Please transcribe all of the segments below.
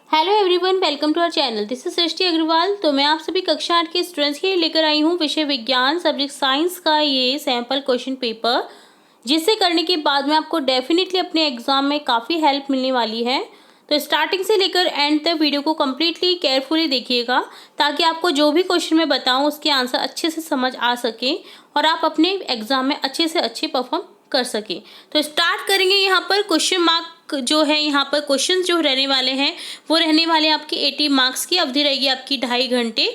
Hello everyone, welcome to our channel. This is Srishti Agarwal. तो मैं आप सभी कक्षा 8 के स्टूडेंट्स के लिए लेकर आई हूँ विषय विज्ञान सब्जेक्ट साइंस का ये सैम्पल क्वेश्चन पेपर, जिसे करने के बाद में आपको डेफिनेटली अपने एग्जाम में काफ़ी हेल्प मिलने वाली है। तो स्टार्टिंग से लेकर एंड तक वीडियो को कम्प्लीटली केयरफुली देखिएगा, ताकि आपको जो भी क्वेश्चन मैं बताऊँ उसके आंसर अच्छे से समझ आ सके और आप अपने एग्जाम में अच्छे से अच्छे परफॉर्म कर सके। तो स्टार्ट करेंगे। यहाँ पर क्वेश्चन मार्क जो है, यहाँ पर क्वेश्चन जो रहने वाले हैं वो रहने वाले आपके 80 मार्क्स की। अवधि रहेगी आपकी 2.5 घंटे।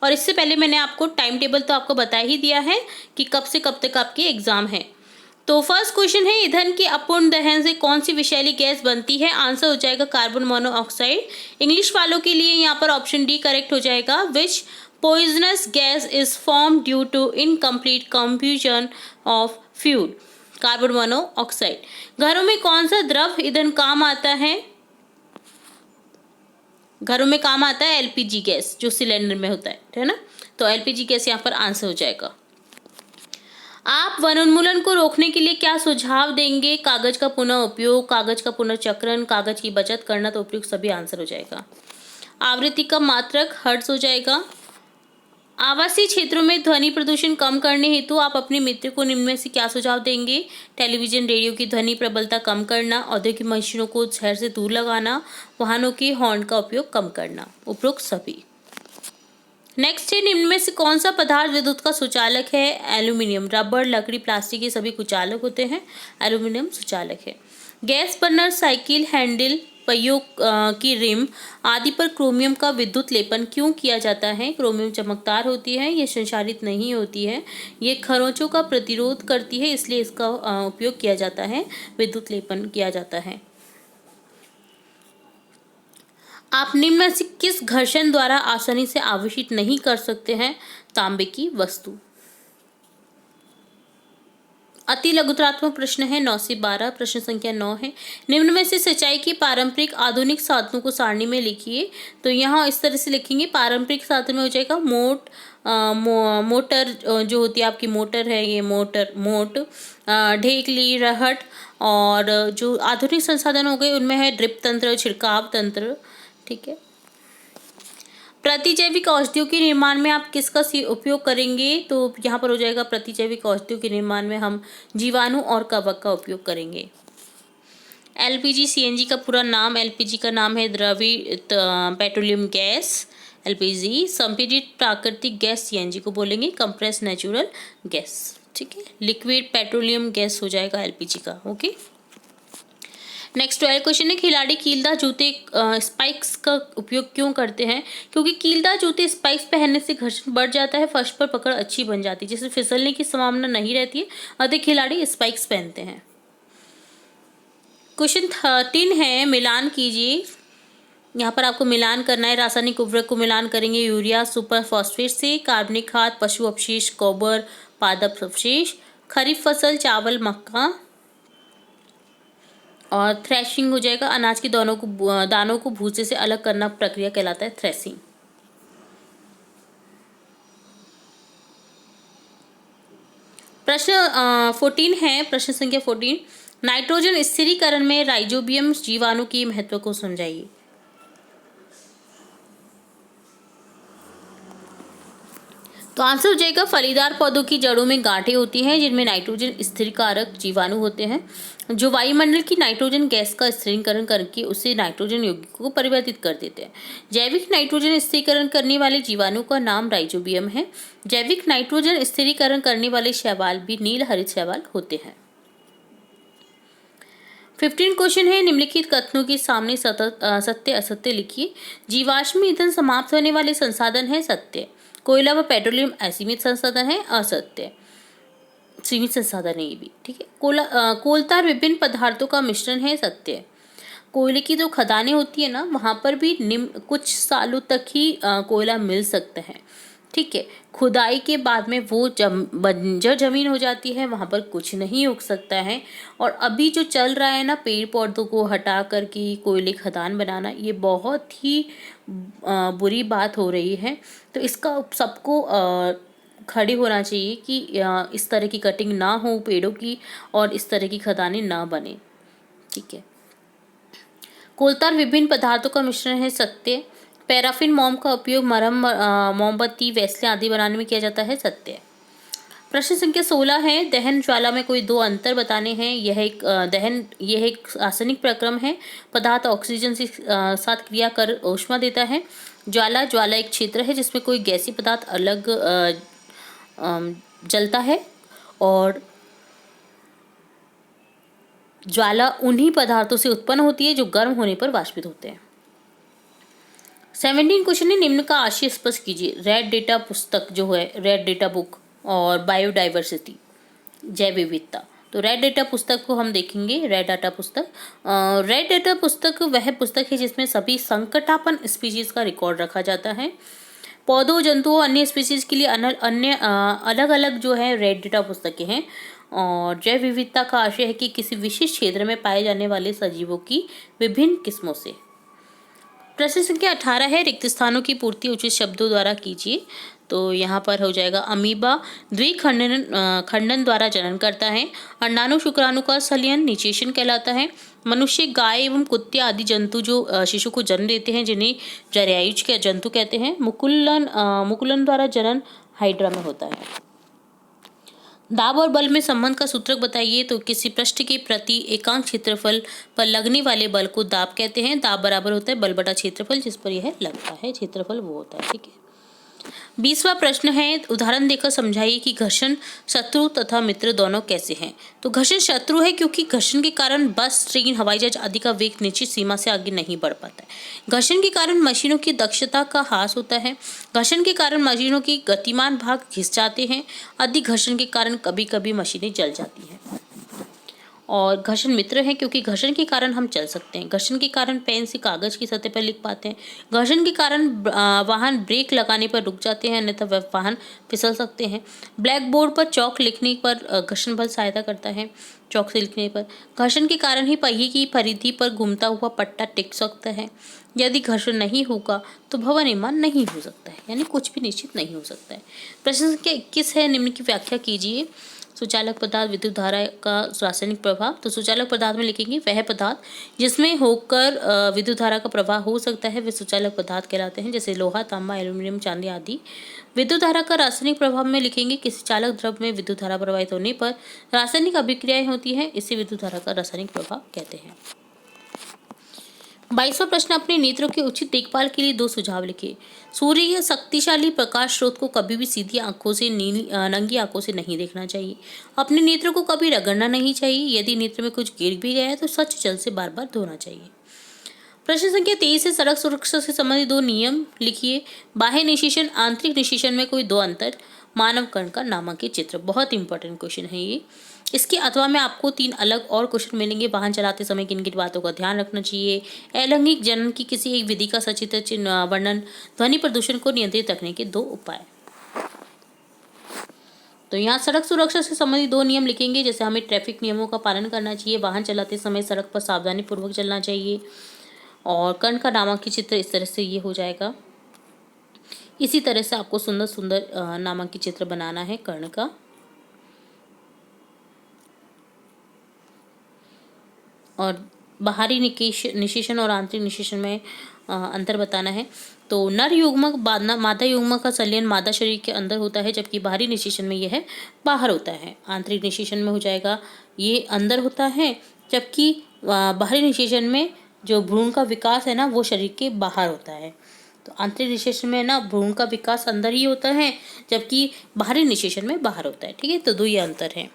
और इससे पहले मैंने आपको टाइम टेबल तो आपको बता ही दिया है कि कब से कब तक आपकी एग्जाम है। तो फर्स्ट क्वेश्चन है, ईंधन के अपूर्ण दहन से कौन सी विषैली गैस बनती है? आंसर हो जाएगा कार्बन मोनोऑक्साइड। इंग्लिश वालों के लिए यहाँ पर ऑप्शन डी करेक्ट हो जाएगा। Which poisonous gas is form due to incomplete confusion of fuel? Carbon monoxide. घरों में कौन सा द्रव ईंधन काम आता है? घरों में काम आता है एलपीजी गैस, जो सिलेंडर में होता है ना। तो एलपीजी गैस यहाँ पर आंसर हो जाएगा। आप वनोन्मूलन को रोकने के लिए क्या सुझाव देंगे? कागज का पुनः उपयोग, कागज का पुनर्चक्रण, कागज की बचत करना। तो उपयुक्त सभी आंसर हो जाएगा। आवृत्ति का मात्रक हर्ट्ज हो जाएगा। आवासीय क्षेत्रों में ध्वनि प्रदूषण कम करने हेतु आप अपने मित्र को निम्न में से क्या सुझाव देंगे? टेलीविजन रेडियो की ध्वनि प्रबलता कम करना, औद्योगिक मशीनों को शहर से दूर लगाना, वाहनों के हॉर्न का उपयोग कम करना। उपरोक्त सभी। नेक्स्ट है, निम्न में से कौन सा पदार्थ विद्युत का सुचालक है? एल्यूमिनियम। रबर, लकड़ी, प्लास्टिक ये सभी कुचालक होते हैं, एल्यूमिनियम सुचालक है। गैस बर्नर, साइकिल, हैंडल, पहियों की रिम आदि पर क्रोमियम का विद्युत लेपन क्यों किया जाता है? क्रोमियम चमकदार होती है, ये संक्षारित नहीं होती है, ये खरोंचों का प्रतिरोध करती है, इसलिए इसका उपयोग किया जाता है, विद्युत लेपन किया जाता है। आप निम्न में से किस घर्षण द्वारा आसानी से आवेशित नहीं कर सकते हैं? तांबे की वस्तु। अति लघुतरात्मक प्रश्न है 9 से 12। प्रश्न संख्या 9 है, निम्न में से सिंचाई की पारंपरिक आधुनिक साधनों को सारणी में लिखिए। तो यहाँ इस तरह से लिखेंगे। पारंपरिक साधन में हो जाएगा मोटर, जो होती है आपकी मोटर है, ये मोट, ढेकली, रहट। और जो आधुनिक संसाधन हो गए उनमें है ड्रिप तंत्र, छिड़काव तंत्र। ठीक है। प्रतिजैविक औषधियों के निर्माण में आप किसका उपयोग करेंगे? तो यहाँ पर हो जाएगा प्रतिजैविक औषधियों के निर्माण में हम जीवाणु और कवक का उपयोग करेंगे। एलपीजी सीएनजी का पूरा नाम, एलपीजी का नाम है द्रवित पेट्रोलियम गैस। एलपीजी संपीड़ित प्राकृतिक गैस, सीएनजी को बोलेंगे कंप्रेस नेचुरल गैस। ठीक है। लिक्विड पेट्रोलियम गैस हो जाएगा एलपीजी का। ओके। नेक्स्ट 12 क्वेश्चन है, खिलाड़ी कीलदार जूते स्पाइक्स का उपयोग क्यों करते हैं? क्योंकि कीलदार जूते स्पाइक्स पहनने से घर्षण बढ़ जाता है, फर्श पर पकड़ अच्छी बन जाती है, जिससे फिसलने की संभावना नहीं रहती है। अधिक खिलाड़ी स्पाइक्स पहनते हैं। क्वेश्चन 13 है, मिलान कीजिए। यहाँ पर आपको मिलान करना है। रासायनिक उर्वरक को मिलान करेंगे यूरिया सुपर फॉस्फेट से, कार्बनिक खाद, पशु अपशिष्ट, गोबर, पादप अवशेष। खरीफ फसल चावल, मक्का। और थ्रेशिंग हो जाएगा, अनाज के दानों को भूसे से अलग करना प्रक्रिया कहलाता है थ्रेसिंग। प्रश्न 14 है, प्रश्न संख्या 14, नाइट्रोजन स्थिरीकरण में राइजोबियम जीवाणु की महत्व को समझाइए। तो आंसर हो जाएगा, फलीदार पौधों की जड़ों में गांठें होती हैं जिनमें नाइट्रोजन स्थिरीकारक जीवाणु होते हैं, जो वायुमंडल की नाइट्रोजन गैस का स्थिरीकरण करके उसे नाइट्रोजन यौगिक को परिवर्तित कर देते हैं। जैविक नाइट्रोजन स्थिरीकरण करने वाले जीवाणु का नाम राइजोबियम है। जैविक नाइट्रोजन स्थिरीकरण करने वाले शैवाल भी नील हरित शैवाल होते हैं। 15 क्वेश्चन है, निम्नलिखित कथनों के सामने सत्य असत्य लिखिए। जीवाश्म ईंधन समाप्त होने वाले संसाधन है, सत्य। कोयला व पेट्रोलियम असीमित संसाधन है, असत्य। सीमित संसाधन है ये भी। ठीक है। कोलतार विभिन्न पदार्थों का मिश्रण है, सत्य। कोयले की जो खदानें होती है ना, वहां पर भी कुछ सालों तक ही कोयला मिल सकता है। ठीक है। खुदाई के बाद में वो बंजर जमीन हो जाती है, वहां पर कुछ नहीं उग सकता है। और अभी जो चल रहा है ना, पेड़ पौधों को हटा करके कोयले खदान बनाना, ये बहुत ही बुरी बात हो रही है। तो इसका सबको खड़े होना चाहिए कि इस तरह की कटिंग ना हो पेड़ों की और इस तरह की खदानें ना बने। ठीक है। कोलतार विभिन्न पदार्थों का मिश्रण है, सत्य। पैराफिन मोम का उपयोग मरहम, मोमबत्ती, वैसलीन आदि बनाने में किया जाता है, सत्य। प्रश्न संख्या 16 है, दहन ज्वाला में कोई दो अंतर बताने हैं। यह एक रासायनिक प्रक्रम है। पदार्थ ऑक्सीजन से साथ क्रिया कर ऊष्मा देता है। ज्वाला एक क्षेत्र है जिसमें कोई गैसीय पदार्थ अलग जलता है, और ज्वाला उन्हीं पदार्थों से उत्पन्न होती है जो गर्म होने पर वाष्पित होते हैं। 17 क्वेश्चन है, निम्न का आशय स्पष्ट कीजिए। रेड डेटा पुस्तक जो है, रेड डेटा बुक और बायोडाइवर्सिटी, जैव विविधता। तो रेड डेटा पुस्तक को हम देखेंगे। रेड डेटा पुस्तक वह पुस्तक है जिसमें सभी संकटापन्न स्पीशीज का रिकॉर्ड रखा जाता है। पौधों, जंतुओं, अन्य स्पीशीज के लिए अन्य अलग अलग जो है रेड डेटा पुस्तकें हैं। और जैव विविधता का आशय है कि किसी विशेष क्षेत्र में पाए जाने वाले सजीवों की विभिन्न किस्मों से। प्रश्न संख्या 18 है, रिक्त स्थानों की पूर्ति उचित शब्दों द्वारा कीजिए। तो यहाँ पर हो जाएगा, अमीबा खंडन द्वारा जनन करता है। अंडाणु शुक्राणु का संलयन निषेचन कहलाता है। मनुष्य, गाय एवं कुत्ते आदि जंतु जो शिशु को जन्म देते हैं जिन्हें जरायुज के जंतु कहते हैं। मुकुलन द्वारा जनन हाइड्रा में होता है। दाब और बल में संबंध का सूत्रक बताइए। तो किसी पृष्ठ के प्रति एकांक क्षेत्रफल पर लगने वाले बल को दाब कहते हैं। दाब बराबर होता है बल बटा क्षेत्रफल जिस पर यह लगता है, क्षेत्रफल वो होता है, ठीक है। 20वां प्रश्न है, उदाहरण देकर समझाइए कि घर्षण शत्रु तथा मित्र दोनों कैसे हैं। तो घर्षण शत्रु है क्योंकि घर्षण के कारण बस, ट्रेन, हवाई जहाज आदि का वेग निश्चित सीमा से आगे नहीं बढ़ पाता है। घर्षण के कारण मशीनों की दक्षता का ह्रास होता है। घर्षण के कारण मशीनों की गतिमान भाग घिस जाते हैं। अधिक घर्षण के कारण कभी कभी मशीनें जल जाती हैं। और घर्षण मित्र है क्योंकि घर्षण के कारण हम चल सकते हैं। घर्षण के कारण पेन से कागज की सतह पर लिख पाते हैं। घर्षण के कारण वाहन ब्रेक लगाने पर रुक जाते हैं, अन्यथा वाहन फिसल सकते हैं। ब्लैक बोर्ड पर चौक लिखने पर घर्षण बल सहायता करता है। चौक से लिखने पर घर्षण के कारण ही पहिए की परिधि पर घूमता हुआ पट्टा टिक सकता है। यदि घर्षण नहीं होगा तो भवन निर्माण नहीं हो सकता है, यानी कुछ भी निश्चित नहीं हो सकता है। प्रश्न संख्या 21 है, निम्न की व्याख्या कीजिए। सुचालक पदार्थ, विद्युत धारा का रासायनिक प्रभाव। तो सुचालक पदार्थ में लिखेंगे वह पदार्थ जिसमें होकर विद्युत धारा का प्रवाह हो सकता है वे सुचालक पदार्थ कहलाते हैं, जैसे लोहा, तांबा, एल्यूमिनियम, चांदी आदि। विद्युत धारा का रासायनिक प्रभाव में लिखेंगे किसी चालक द्रव में विद्युत धारा प्रवाहित होने पर रासायनिक अभिक्रियाएं होती है, इसे विद्युत धारा का रासायनिक प्रभाव कहते हैं। 22वां प्रश्न, अपने नेत्रों की उचित देखभाल के लिए दो सुझाव लिखिए। सूर्य या शक्तिशाली प्रकाश स्रोत को कभी भी सीधी आंखों से नंगी आंखों से नहीं देखना चाहिए। अपने नेत्रों को कभी रगड़ना नहीं चाहिए। यदि नेत्र में कुछ गिर भी गया है तो स्वच्छ जल से बार बार धोना चाहिए। प्रश्न संख्या 23 है, सड़क सुरक्षा से संबंधित दो नियम लिखिए। बाह्य निषेचन, आंतरिक निषेचन में कोई दो अंतर। मानव कर्ण का नामांकित चित्र, बहुत इंपॉर्टेंट क्वेश्चन है ये। इसके अथवा में आपको 3 अलग और क्वेश्चन मिलेंगे। वाहन चलाते समय किन किन बातों का ध्यान रखना चाहिए। अलैंगिक जनन की किसी एक विधि का सचित्र वर्णन। ध्वनि प्रदूषण को नियंत्रित रखने के 2 उपाय। तो यहाँ सड़क सुरक्षा से संबंधित 2 नियम लिखेंगे, जैसे हमें ट्रैफिक नियमों का पालन करना चाहिए। वाहन चलाते समय सड़क पर सावधानी पूर्वक चलना चाहिए। और कर्ण का नामांकित चित्र इस तरह से ये हो जाएगा। इसी तरह से आपको सुंदर सुंदर नामांकित चित्र बनाना है कर्ण का। और बाहरी निषेचन और आंतरिक निषेचन में अंतर बताना है। तो नर युग्मक मादा युग्मक का संलयन मादा शरीर के अंदर होता है, जबकि बाहरी निषेचन में यह बाहर होता है। आंतरिक निषेचन में हो जाएगा ये अंदर होता है, जबकि बाहरी निषेचन में जो भ्रूण का विकास है ना वो शरीर के बाहर होता है। तो आंतरिक निषेचन में ना भ्रूण का विकास अंदर ही होता है, जबकि बाहरी निषेचन में बाहर होता है, ठीक है। तो 2 ये अंतर है।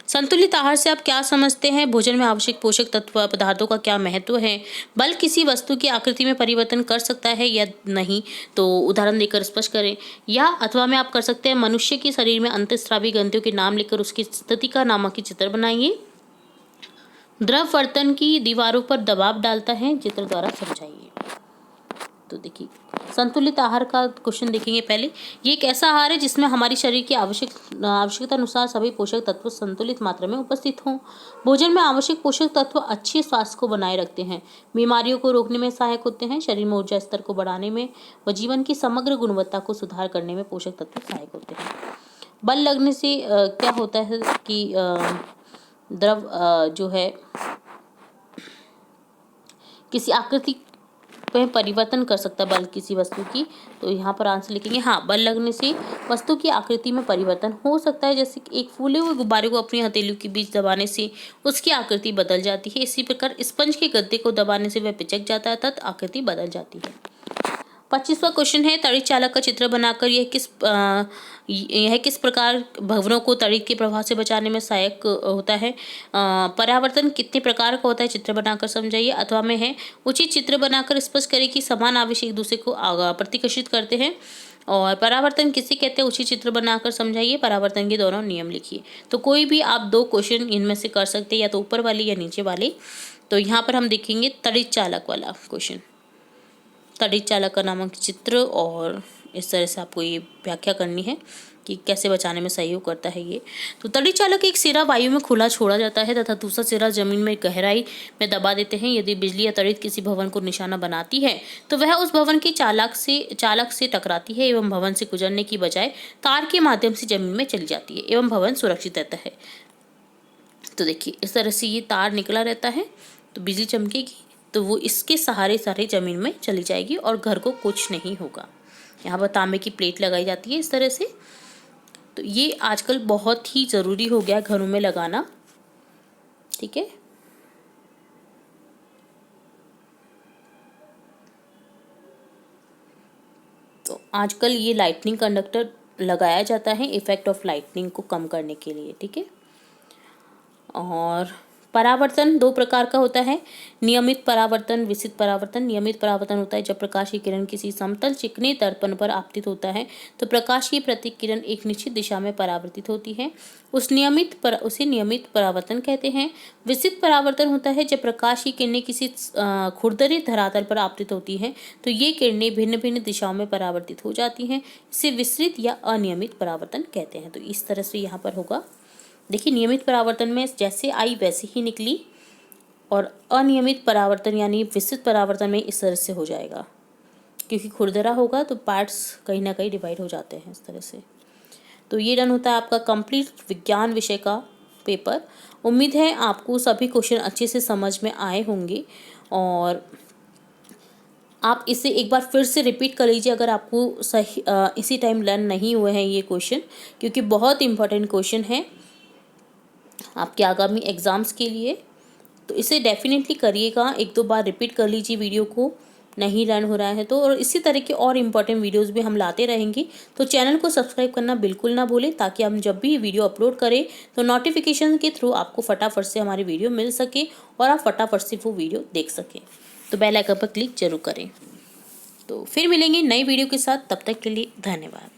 संतुलित आहार से आप क्या समझते हैं। भोजन में आवश्यक पोषक तत्व पदार्थों का क्या महत्व है। बल किसी वस्तु की आकृति में परिवर्तन कर सकता है या नहीं, तो उदाहरण देकर स्पष्ट करें। या अथवा में आप कर सकते हैं, मनुष्य के शरीर में अंतःस्रावी ग्रंथियों के नाम लिखकर उसकी स्थिति का नामांकित चित्र बनाइए। द्रव वर्तन की दीवारों पर दबाव डालता है, चित्र द्वारा समझाइए। तो देखिए संतुलित आहार का क्वेश्चन देखेंगे। पहले ये एक ऐसा आहार है जिसमें हमारी शरीर की आवश्यकता अनुसार सभी पोषक तत्व संतुलित मात्रा में उपस्थित हों। भोजन में आवश्यक पोषक तत्व अच्छे स्वास्थ्य को बनाए रखते हैं, बीमारियों को रोकने में सहायक होते हैं, शरीर में ऊर्जा स्तर को बढ़ाने में व जीवन की समग्र गुणवत्ता को सुधार करने में पोषक तत्व सहायक होते हैं। बल लगने से क्या होता है कि द्रव जो है किसी आकृति में परिवर्तन कर सकता है बल किसी वस्तु की। तो यहाँ पर आंसर लिखेंगे हाँ, बल लगने से वस्तु की आकृति में परिवर्तन हो सकता है। जैसे कि एक फूले हुए गुब्बारे को अपनी हथेलियों के बीच दबाने से उसकी आकृति बदल जाती है। इसी प्रकार स्पंज के गद्दे को दबाने से वह पिचक जाता है तथा आकृति बदल जाती है। 25वां क्वेश्चन है, तड़ित चालक का चित्र बनाकर यह किस प्रकार भवनों को तड़ित के प्रभाव से बचाने में सहायक होता है। परावर्तन कितने प्रकार का होता है, चित्र बनाकर समझाइए। अथवा में है, उचित चित्र बनाकर स्पष्ट करें कि समान आवेश एक दूसरे को प्रतिकर्षित करते हैं। और परावर्तन किसे कहते हैं, उचित चित्र बनाकर समझाइए। परावर्तन के दोनों नियम लिखिए। तो कोई भी आप 2 क्वेश्चन इनमें से कर सकते हैं, या तो ऊपर वाले या नीचे वाले। तो यहाँ पर हम देखेंगे तड़ित चालक वाला क्वेश्चन, तड़ित चालक का नामक चित्र, और इस तरह से आपको ये व्याख्या करनी है कि कैसे बचाने में सहयोग करता है ये। तो तड़ित चालक एक सिरा वायु में खुला छोड़ा जाता है तथा दूसरा सिरा जमीन में गहराई में दबा देते हैं। यदि बिजली या तड़ित किसी भवन को निशाना बनाती है तो वह उस भवन के चालक से टकराती है एवं भवन से गुजरने की बजाय तार के माध्यम से जमीन में चली जाती है एवं भवन सुरक्षित रहता है। तो देखिए इस तरह से ये तार निकला रहता है, तो बिजली चमकेगी तो वो इसके सहारे सारे जमीन में चली जाएगी और घर को कुछ नहीं होगा। यहाँ पर तांबे की प्लेट लगाई जाती है इस तरह से। तो ये आजकल बहुत ही ज़रूरी हो गया घरों में लगाना, ठीक है। तो आजकल ये लाइटनिंग कंडक्टर लगाया जाता है इफेक्ट ऑफ लाइटनिंग को कम करने के लिए, ठीक है। और परावर्तन 2 प्रकार का होता है, नियमित परावर्तन, विसित परावर्तन। नियमित परावर्तन होता है जब प्रकाश की किरण किसी समतल चिकने दर्पण पर आपतित होता है तो प्रकाश की प्रतिकिरण एक निश्चित दिशा में परावर्तित होती है, उसे नियमित परावर्तन कहते हैं। विसित परावर्तन होता है जब प्रकाश की किरणें किसी खुरदरे धरातल पर आपतित होती हैं तो ये किरणें भिन्न भिन्न दिशाओं में परावर्तित हो जाती हैं। इसे विसरित या अनियमित परावर्तन कहते हैं। तो इस तरह से यहाँ पर होगा। देखिए नियमित परावर्तन में जैसे आई वैसे ही निकली, और अनियमित परावर्तन यानी विस्तृत परावर्तन में इस तरह से हो जाएगा, क्योंकि खुरदरा होगा तो पार्ट्स कहीं ना कहीं डिवाइड हो जाते हैं इस तरह से। तो ये डन होता है आपका कंप्लीट विज्ञान विषय का पेपर। उम्मीद है आपको सभी क्वेश्चन अच्छे से समझ में आए होंगे, और आप इसे एक बार फिर से रिपीट कर लीजिए अगर आपको सही इसी टाइम लर्न नहीं हुए हैं ये क्वेश्चन, क्योंकि बहुत इंपॉर्टेंट क्वेश्चन है आपके आगामी एग्ज़ाम्स के लिए। तो इसे डेफिनेटली करिएगा, 1-2 बार रिपीट कर लीजिए वीडियो को, नहीं लर्न हो रहा है तो। और इसी तरह के और इम्पॉर्टेंट वीडियोस भी हम लाते रहेंगे। तो चैनल को सब्सक्राइब करना बिल्कुल ना भूलें, ताकि हम जब भी वीडियो अपलोड करें तो नोटिफिकेशन के थ्रू आपको फटाफट से हमारी वीडियो मिल सके और आप फटाफट से वो वीडियो देख सकें। तो बेल आइकन पर क्लिक जरूर करें। तो फिर मिलेंगे नई वीडियो के साथ, तब तक के लिए धन्यवाद।